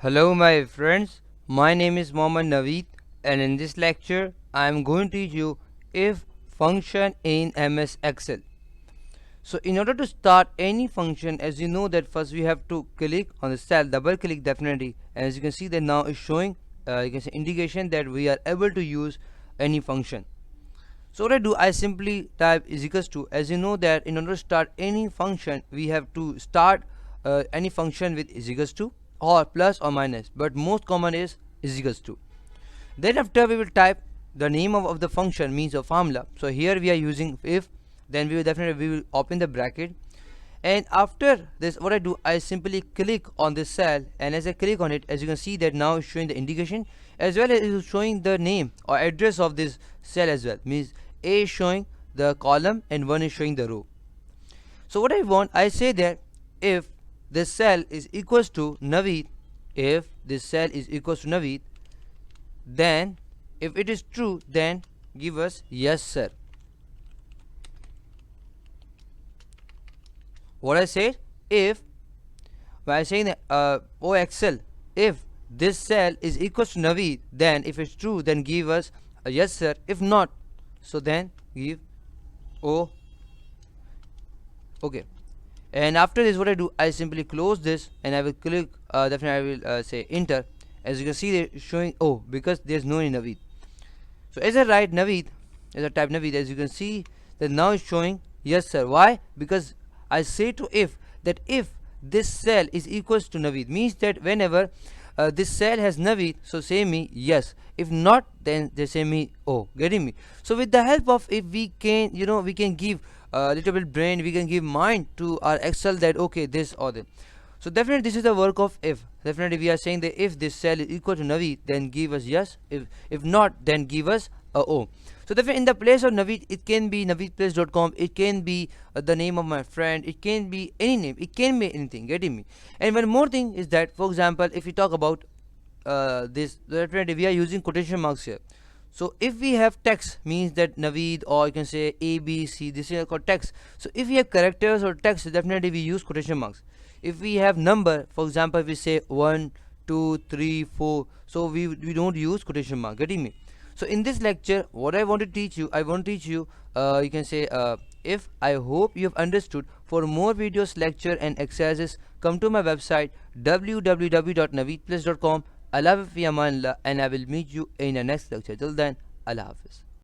Hello my friends, my name is Mohammad Naveed and in this lecture I am going to teach you if function in MS Excel. So in order to start any function, as you know that first we have to click on the cell, double click definitely, and as you can see that now it's showing you can say indication that we are able to use any function. So what I do, I simply type is equals to, as you know that in order to start any function we have to start any function with is equals to or plus or minus, but most common is equals to. Then after we will type the name of the function, means a formula. So here we are using if, then we will open the bracket, and after this what I do, I simply click on this cell, and as I click on it, as you can see that now it's showing the indication as well as it is showing the name or address of this cell as well, means A is showing the column and 1 is showing the row. So what I want, I say that if this cell is equals to Naveed, if this cell is equals to Naveed, then if it is true, then give us yes sir. What I said, if by saying that oh Excel, if this cell is equals to Naveed, then if it's true, then give us a yes sir. If not, so then give oh okay. And after this what I do, I simply close this and I will click definitely I will say enter. As you can see they're showing oh, because there's no Naveed. So as I write Naveed, as I type Naveed, as you can see that now it's showing yes sir. Why? Because I say to if that if this cell is equals to Naveed, means that whenever this cell has Naveed, so say me yes. If not, then they say me oh. Getting me? So with the help of if, we can we can give a little bit brain, we can give mind to our Excel that okay this or that. So definitely this is the work of if. Definitely we are saying that if this cell is equal to Naveed, then give us yes. If not, then give us oh. So definitely in the place of Naveed, it can be naveedplace.com, it can be the name of my friend, it can be any name, it can be anything. Getting me? And one more thing is that, for example, if we talk about this, definitely we are using quotation marks here. So if we have text, means that Naveed, or you can say A, B, C, this is called text. So if we have characters or text, definitely we use quotation marks. If we have number, for example, we say 1, 2, 3, 4, so we don't use quotation mark. Getting me? So in this lecture what I want to teach you, I want to teach you you can say if. I hope you have understood. For more videos, lecture and exercises, come to my website www.naveedplace.com. Allah Hafiz fi amanillah, and I will meet you in the next lecture. Till then, Allah Hafiz.